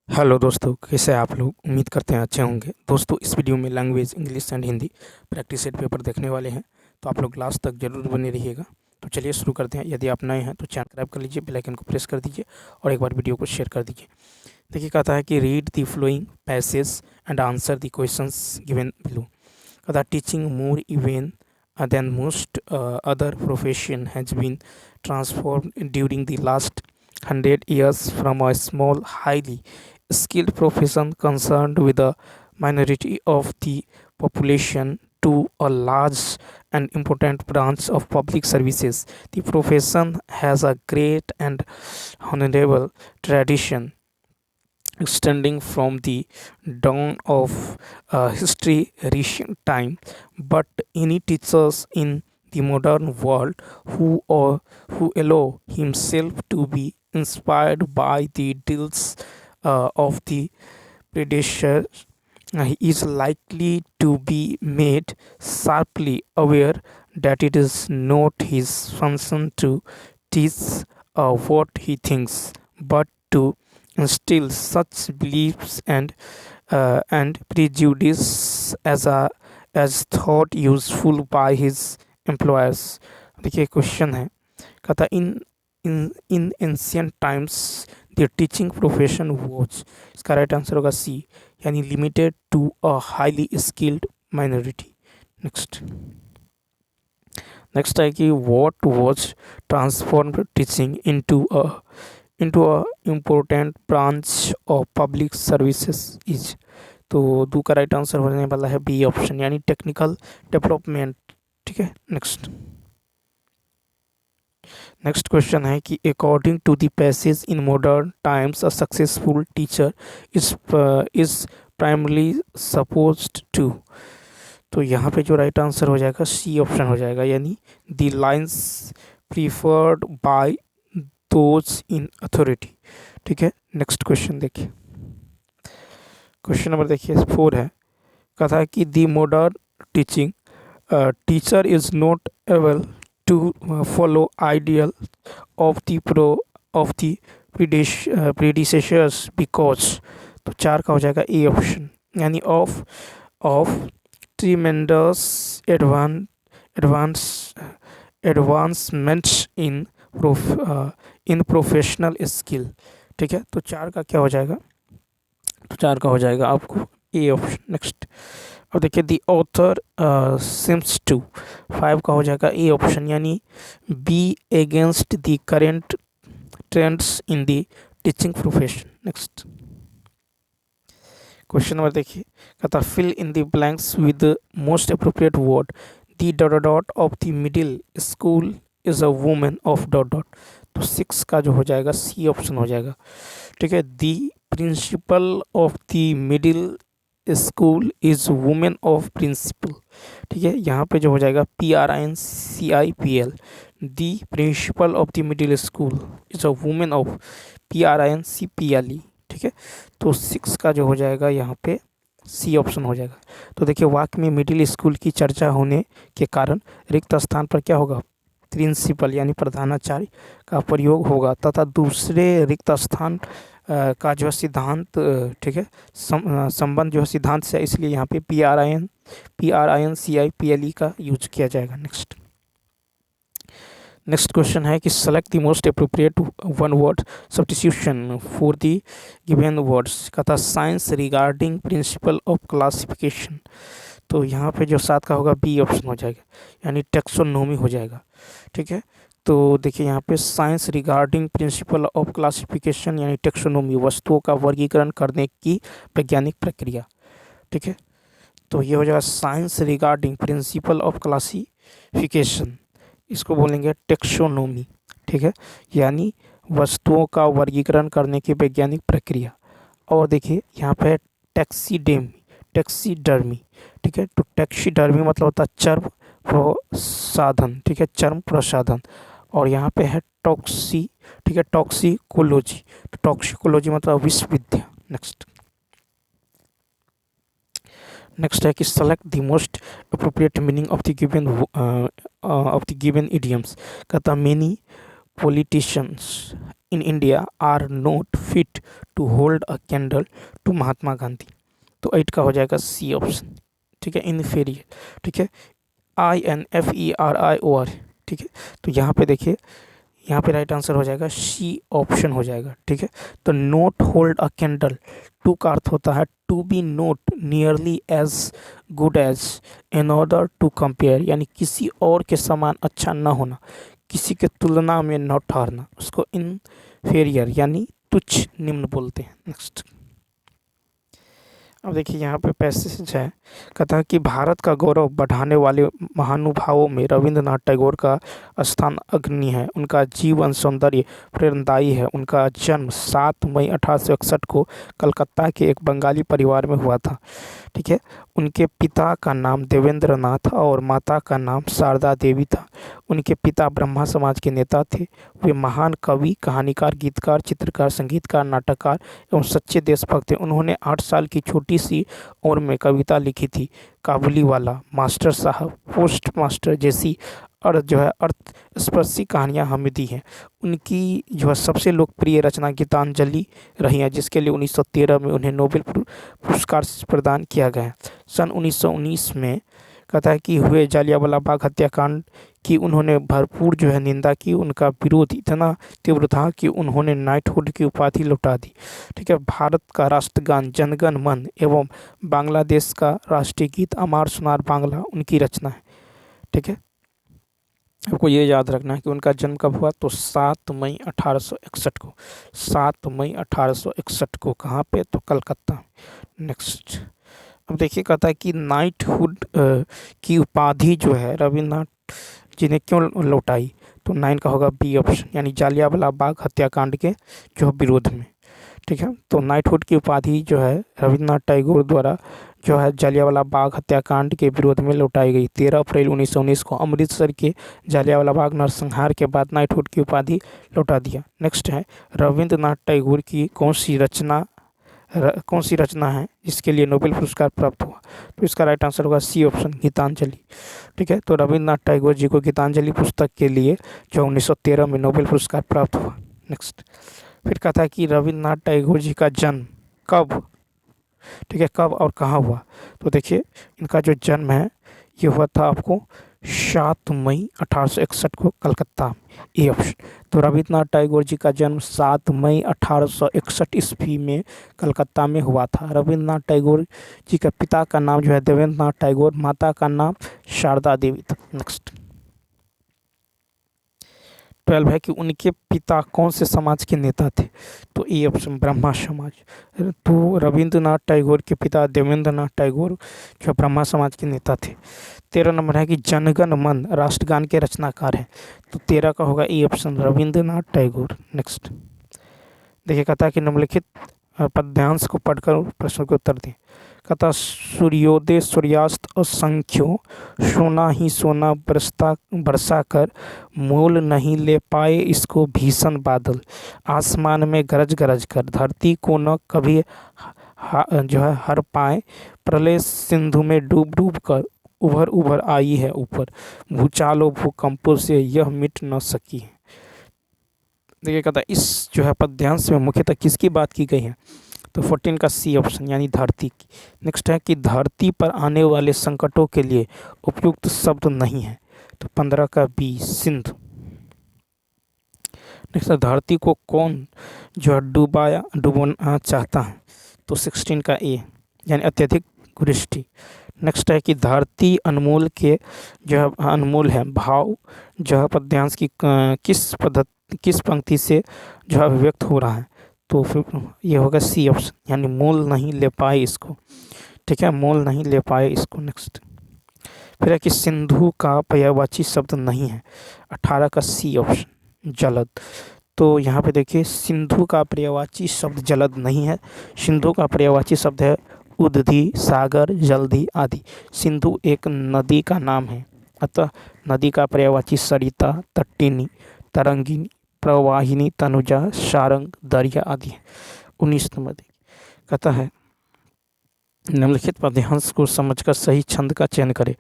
Hello दोस्तों, कैसे हैं आप लोग। उम्मीद करते हैं अच्छे होंगे। दोस्तों, इस वीडियो में language English and Hindi practice set paper देखने वाले हैं, तो आप लोग लास्ट तक जरूर बने रहिएगा। तो चलिए शुरू करते हैं। यदि आप नए हैं तो चैनल सब्सक्राइब कर लीजिए, बेल आइकन को प्रेस कर दीजिए और एक बार वीडियो को शेयर कर दीजिए। देखिए, कहता है कि read the flowing passage and answer the questions given below. कहता है teaching more even than most other profession has been transformed during the last 100 years from a small, highly skilled profession concerned with a minority of the population to a large and important branch of public services. The profession has a great and honorable tradition extending from the dawn of history recent time, but any teachers in the modern world who allow himself to be inspired by the deals of the predecessors is likely to be made sharply aware that it is not his function to teach what he thinks, but to instill such beliefs and prejudice as thought useful by his employers. देखिए, question है, कहता in ancient times the teaching profession was, इसका right answer होगा C, यानी limited to a highly skilled minority. Next है कि what was transformed teaching into a important branch of public services is. तो दो का राइट आंसर होने वाला है बी ऑप्शन, यानी टेक्निकल डेवलपमेंट। ठीक है, नेक्स्ट क्वेश्चन है कि according to the passage in modern times a successful teacher is primarily supposed to. तो यहाँ पे जो राइट आंसर हो जाएगा सी ऑप्शन हो जाएगा, यानी the lines preferred by those in authority. ठीक है, नेक्स्ट क्वेश्चन देखिए, क्वेश्चन नंबर देखिए 4 है। कहा है कि the modern teaching teacher is not able to follow ideal of the predecessors because. तो 4 का हो जाएगा ए ऑप्शन, यानी of tremendous advance advancements in professional skill. ठीक है, तो 4 का क्या हो जाएगा, तो 4 का हो जाएगा आपको ए ऑप्शन। नेक्स्ट, अब देखिए दी ऑथर सिम्स टू, 5 का हो जाएगा ए ऑप्शन, यानी B against the current trends in the teaching profession. Next question number देखिए, कहता fill in the blanks with the most appropriate word. The dot dot of the middle school is a women of dot dot. तो 6 का जो हो जाएगा C option हो जाएगा। ठीक है, the principal of the middle school is women of principle. ठीक है, यहाँ पे जो हो जाएगा PRINCIPL, the principal of the middle school is a women of PRINCPLE। ठीक है, तो 6 का जो हो जाएगा यहाँ पे सी ऑप्शन हो जाएगा। तो देखिए, वाक्य में मिडिल स्कूल की चर्चा होने के कारण रिक्त स्थान पर क्या होगा, प्रिंसिपल यानी प्रधानाचार्य का प्रयोग होगा, तथा दूसरे रिक्त स्थान का जो है सिद्धांत, ठीक है, संबंध जो है सिद्धांत से, इसलिए यहाँ पे PRINCIPLE का यूज किया जाएगा। नेक्स्ट क्वेश्चन है कि select the most appropriate one word substitution for the given words. कहता science regarding principle of classification. तो यहाँ पे जो 7 का होगा बी ऑप्शन हो जाएगा, यानी टेक्सोनोमी हो जाएगा। ठीक है, तो देखिए यहाँ पे science regarding principle of classification यानी टेक्सोनोमी, वस्तुओं का वर्गीकरण करने की वैज्ञानिक प्रक्रिया। ठीक है, तो ये हो जाएगा science regarding principle of classification, इसको बोलेंगे टेक्सोनोमी। ठीक है, यानी वस्तुओं का वर्गीकरण करने की वैज्ञानिक प्रक्रिया। और देखिए यहाँ पे टैक्सीडर्मी। ठीक है, तो टैक्सीडर्मी मतलब होता है चर्म प्रसाधन। ठीक है, चर्म प्रसाधन। और यहाँ पे है टॉक्सी, ठीक है, टॉक्सिकोलॉजी। तो टॉक्सिकोलॉजी मतलब विषविद्या। नेक्स्ट है कि select the most appropriate meaning of the given idioms. कहता many politicians in India are not fit to hold a candle to Mahatma Gandhi. तो 8 का हो जाएगा सी ऑप्शन। ठीक है, इनफेरियर। ठीक है, INFERIOR। ठीक है, तो यहाँ पे देखिए, यहाँ पे राइट आंसर हो जाएगा सी ऑप्शन हो जाएगा। ठीक है, तो not hold a candle, to का अर्थ होता है to be not nearly as good as, in order to compare, यानी किसी और के समान अच्छा न होना, किसी के तुलना में न ठहरना, उसको इनफेरियर यानी तुच्छ, निम्न बोलते हैं। नेक्स्ट, अब देखिए यहाँ पे पैसेज है, कहता है कि भारत का गौरव बढ़ाने वाले महानुभावों में रविंद्रनाथ टैगोर का स्थान अग्रणी है। उनका जीवन सौंदर्य प्रेरणादायी है। उनका जन्म 7 मई 1861 को कलकत्ता के एक बंगाली परिवार में हुआ था। ठीक है, उनके पिता का नाम देवेंद्र नाथ और माता का नाम शारदा देवी था। उनके पिता ब्रह्मा समाज के नेता थे। वे महान कवि, कहानीकार, गीतकार, चित्रकार, संगीतकार, नाटककार एवं सच्चे देशभक्त थे। उन्होंने 8 साल की छोटी सी उम्र में कविता लिखी थी। काबुली वाला, मास्टर साहब, पोस्ट मास्टर जैसी अर्थ स्पर्शी कहानियाँ हमें दी हैं। उनकी सबसे लोकप्रिय रचना गीतांजलि रही है, जिसके लिए 1913 में उन्हें नोबेल पुरस्कार प्रदान किया गया। सन 1919 में कहता है कि हुए जालियांवाला बाग हत्याकांड की उन्होंने भरपूर निंदा की। उनका विरोध इतना तीव्र था कि उन्होंने नाइटहुड की उपाधि लौटा दी। ठीक है, भारत का राष्ट्रगान जनगण मन एवं बांग्लादेश का राष्ट्रीय गीत अमार सुनार बांग्ला उनकी रचना है। ठीक है, आपको ये याद रखना है कि उनका जन्म कब हुआ, तो 7 मई 1861 को। 7 मई 1861 को कहाँ पे, तो कलकत्ता। नेक्स्ट, अब देखिए कहता है कि नाइटहुड की उपाधि रविन्द्रनाथ जी ने क्यों लौटाई, तो 9 का होगा बी ऑप्शन, यानी जालियांवाला बाग हत्याकांड के विरोध में। ठीक है, तो नाइटहुड की उपाधि रविन्द्रनाथ टैगोर द्वारा जालियांवाला बाग हत्याकांड के विरोध में लौटाई गई। 13 अप्रैल 1919 को अमृतसर के जालियांवाला बाग नरसंहार के बाद नाइटहुड की उपाधि लौटा दिया। नेक्स्ट है, रविन्द्रनाथ टैगोर की कौन सी रचना है जिसके लिए नोबेल पुरस्कार प्राप्त हुआ, तो इसका राइट आंसर होगा सी ऑप्शन, गीतांजलि। ठीक है, तो रविन्द्रनाथ टैगोर जी को गीतांजलि पुस्तक के लिए 1913 में नोबेल पुरस्कार प्राप्त हुआ। नेक्स्ट, फिर कहता है कि रविन्द्रनाथ टैगोर जी का जन्म कब, ठीक है, कब और कहाँ हुआ, तो देखिए इनका जो जन्म है ये हुआ था आपको 7 मई 1861 को कलकत्ता, ए ऑप्शन। तो रविन्द्रनाथ टैगोर जी का जन्म 7 मई 1861 ईस्वी में कलकत्ता में हुआ था। रविन्द्रनाथ टैगोर जी का पिता का नाम देवेंद्र नाथ टैगोर, माता का नाम शारदा देवी था। नेक्स्ट, 12 है कि उनके पिता कौन से समाज के नेता थे, तो ए ऑप्शन, ब्रह्मा समाज। तो रविन्द्रनाथ टैगोर के पिता देवेंद्र नाथ टैगोर ब्रह्मा समाज के नेता थे। 13 नंबर है कि जनगण मन राष्ट्रगान के रचनाकार हैं, तो 13 का होगा A option, Rabindranath Tagore. Next, देखिए कहता है कि निम्नलिखित पद्यांश को पढ़कर प्रश्न के उत्तर दें। कहता सूर्योदय सूर्यास्त असंख्यों, सोना ही सोना बरसा कर, मोल नहीं ले पाए इसको भीषण बादल, आसमान में गरज गरज कर, धरती को न कभी हर पाए, प्रलय सिंधु में डूब डूब कर, उभर उभर आई है ऊपर, भूचालों भूकंपों से यह मिट न सकी है। देखिए कहता है इस पद्यांश में मुख्यतः किसकी बात की गई है, तो 14 का सी ऑप्शन, यानी धरती की। नेक्स्ट है कि धरती पर आने वाले संकटों के लिए उपयुक्त शब्द नहीं है, तो 15 का बी, सिंधु। नेक्स्ट है, धरती को कौन डुबाना चाहता है, तो 16 का ए, यानी अत्यधिक वृष्टि। नेक्स्ट है कि धरती अनमोल के अनमोल है, भाव पद्यांश की किस पंक्ति से अभिव्यक्त हो रहा है, तो फिर ये होगा सी ऑप्शन, यानी मोल नहीं ले पाए इसको। ठीक है, मोल नहीं ले पाए इसको। नेक्स्ट, फिर है कि सिंधु का पर्यायवाची शब्द नहीं है, 18 का सी ऑप्शन, जलद। तो यहाँ पे देखिए सिंधु का पर्यायवाची शब्द जलद नहीं है, सिंधु का पर्यायवाची शब्द है उदधि, सागर, जल्दी आदि। सिंधु एक नदी का नाम है, अतः नदी का पर्यायवाची सरिता, तट्टिनी, तरंगिनी, प्रवाहिनी, तनुजा, सारंग, दरिया आदि है। 19 नंबर देखिए कहता है निम्नलिखित पद्यांश को समझकर सही छंद का चयन करें।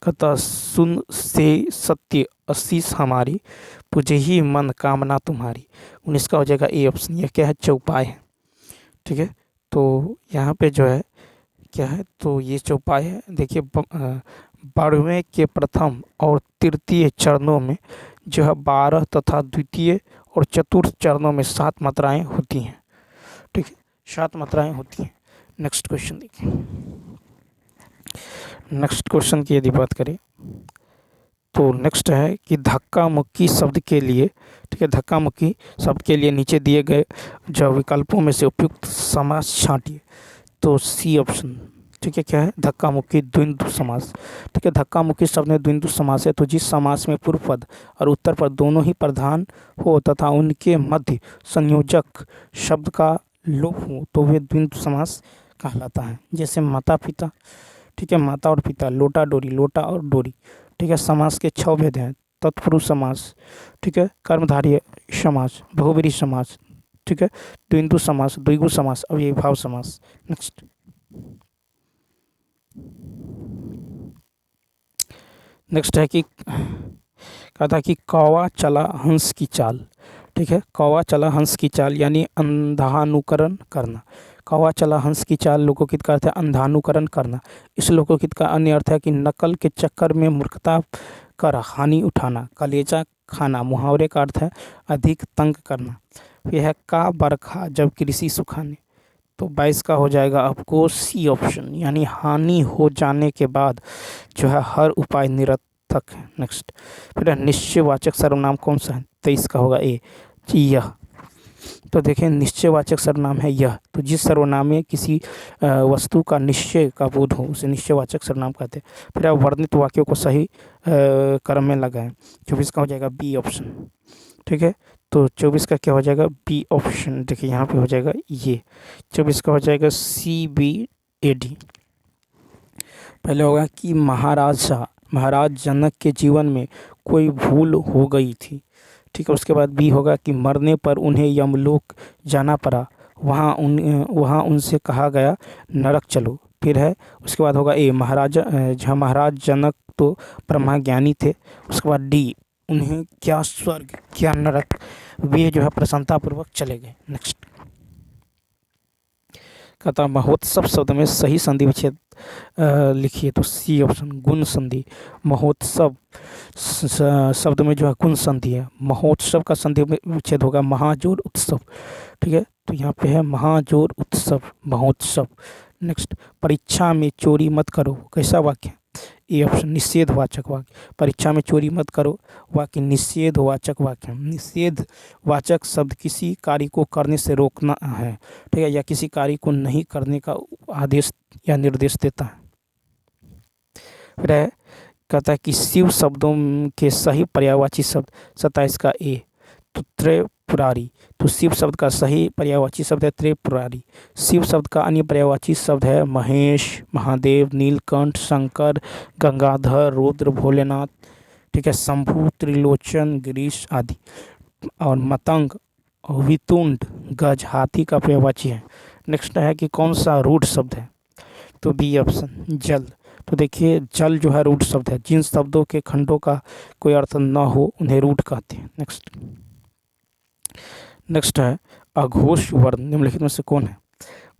कहता सुन से सत्य आशीष हमारी, पूजे ही मन कामना तुम्हारी। 19 का हो जाएगा ए ऑप्शन। यह क्या है? चौपाई है। ठीक है, तो यहाँ पे जो है क्या है, तो ये चौपाई है। देखिए 12वें के प्रथम और तृतीय चरणों में जो है 12 तथा द्वितीय और चतुर्थ चरणों में 7 मात्राएं होती हैं। ठीक है, 7 मात्राएं होती हैं। नेक्स्ट क्वेश्चन देखिए। नेक्स्ट क्वेश्चन की यदि बात करें तो नेक्स्ट है कि धक्का मुक्की शब्द के लिए, ठीक है, धक्का मुक्की शब्द के लिए नीचे दिए गए जो विकल्पों में से उपयुक्त समास छांटिए। तो सी ऑप्शन। ठीक है, क्या है? धक्का मुक्की द्वंद्व समास। ठीक है, धक्का मुक्की शब्द में द्वंद्व समास है तो जिस समास में पूर्व पद और उत्तर पद दोनों ही प्रधान हो तथा उनके मध्य संयोजक शब्द का लोप हो तो वे द्वंद्व समास कहलाता है। जैसे माता पिता, ठीक है, माता और पिता, लोटा डोरी, लोटा और डोरी। ठीक है, समास के 6 भेद हैं। तत्पुरुष समास, ठीक है, कर्मधारय समास, बहुब्रीहि समास, ठीक है, द्वंद्व समास, द्विगु समास, अव्ययीभाव समास। नेक्स्ट है कि कहा था कि कौवा चला हंस की चाल। ठीक है, कौवा चला हंस की चाल यानी अंधानुकरण करना। कौवा चला हंस की चाल लोकोकित का अर्थ है अंधानुकरण करना। इस लोकोकित का अन्य अर्थ है कि नकल के चक्कर में मूर्खता कर हानि उठाना। कलेजा खाना मुहावरे का अर्थ है अधिक तंग करना। यह है का बरखा जब कृषि सुखाने। तो 22 का हो जाएगा आपको सी ऑप्शन, यानी हानि हो जाने के बाद जो है हर उपाय निरर्थक है। नेक्स्ट फिर निश्चयवाचक सर्वनाम कौन सा है? 23 का होगा ए, यह। तो देखें निश्चयवाचक सर्वनाम है यह। तो जिस सर्वनाम में किसी वस्तु का निश्चय का बोध हो उसे निश्चयवाचक सर्वनाम कहते हैं। फिर आप वर्णित वाक्यों को सही क्रम में लगाएं। 24 का हो जाएगा बी ऑप्शन। ठीक है, तो 24 का क्या हो जाएगा? B option. देखिए यहाँ पे हो जाएगा ये। 24 का हो जाएगा CBAD। पहले होगा कि महाराज जनक के जीवन में कोई भूल हो गई थी। ठीक है, उसके बाद बी होगा कि मरने पर उन्हें यमलोक जाना पड़ा, वहाँ उनसे कहा गया नरक चलो। फिर है उसके बाद होगा ए महाराज जनक तो ब्रह्मज्ञानी थे। उसके बाद डी उन्हें क्या स्वर्ग क्या नरक, वे जो है प्रसन्नतापूर्वक चले गए। नेक्स्ट कहता महोत्सव शब्द में सही संधि विच्छेद लिखिए। तो सी ऑप्शन गुण संधि। महोत्सव शब्द में जो है गुण संधि है। महोत्सव का संधि विच्छेद होगा महाजोर उत्सव। ठीक है, तो यहाँ पे है महाजोर उत्सव महोत्सव। नेक्स्ट परीक्षा में चोरी मत करो, कैसा वाक्य? ए ऑप्शन निषेधवाचक वाक्य। परीक्षा में चोरी मत करो वाक्य निषेधवाचक वाक्य। निषेधवाचक शब्द किसी कार्य को करने से रोकना है, ठीक है, या किसी कार्य को नहीं करने का आदेश या निर्देश देता है। फिर कहता है कि शिव शब्दों के सही पर्यायवाची शब्द 27 का ए, तो त्रिपुरारी। तो शिव शब्द का सही पर्यायवाची शब्द है त्रिपुरारी। शिव शब्द का अन्य पर्यायवाची शब्द है महेश, महादेव, नीलकंठ, शंकर, गंगाधर, रुद्र, भोलेनाथ, ठीक है, शंभु, त्रिलोचन, गिरीश आदि। और मतंग, वितुंड, गज, हाथी का पर्यायवाची है। नेक्स्ट है कि कौन सा रूढ़ शब्द है? तो बी ऑप्शन जल। तो देखिए जल जो है रूढ़ शब्द है। जिन शब्दों के खंडों का कोई अर्थ न हो उन्हें रूढ़ कहते हैं। नेक्स्ट है अघोष वर्ण निम्नलिखित में से कौन है?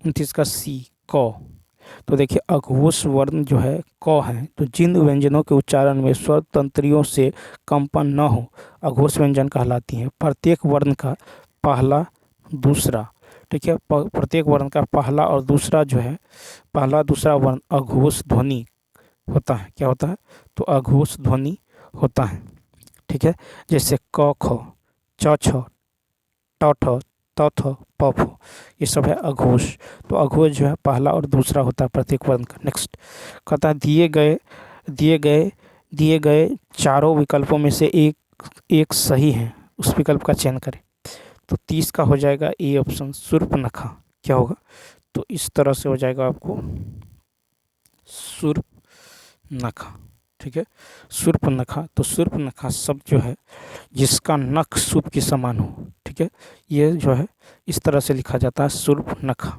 29 का सी क। तो देखिए अघोष वर्ण जो है क है। तो जिन व्यंजनों के उच्चारण में स्वर तंत्रियों से कंपन न हो अघोष व्यंजन कहलाती हैं। प्रत्येक वर्ण का पहला दूसरा, ठीक है, प्रत्येक वर्ण का पहला और दूसरा जो है पहला दूसरा वर्ण अघोष ध्वनि होता है। क्या होता है? तो अघोष ध्वनि होता है। ठीक है, जैसे क ख, च छ, ट ठ, त थ, प फ, ये सब है अघोष। तो अघोष जो है पहला और दूसरा होता है प्रत्येक वर्ण का। नेक्स्ट कहता है दिए गए चारों विकल्पों में से एक सही है, उस विकल्प का चयन करें। तो 30 का हो जाएगा ए ऑप्शन शूर्पणखा। क्या होगा? तो इस तरह से हो जाएगा आपको शूर्पणखा। ठीक है, शूर्पणखा। तो शूर्पणखा शब्द जो है जिसका नख सूप के समान हो, ठीक है, ये जो है इस तरह से लिखा जाता है शूर्पणखा।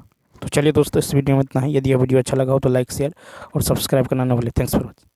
तो चलिए दोस्तों, इस वीडियो में इतना ही। यदि यह वीडियो अच्छा लगा हो तो लाइक, शेयर और सब्सक्राइब करना ना भूलें। Thanks for watching.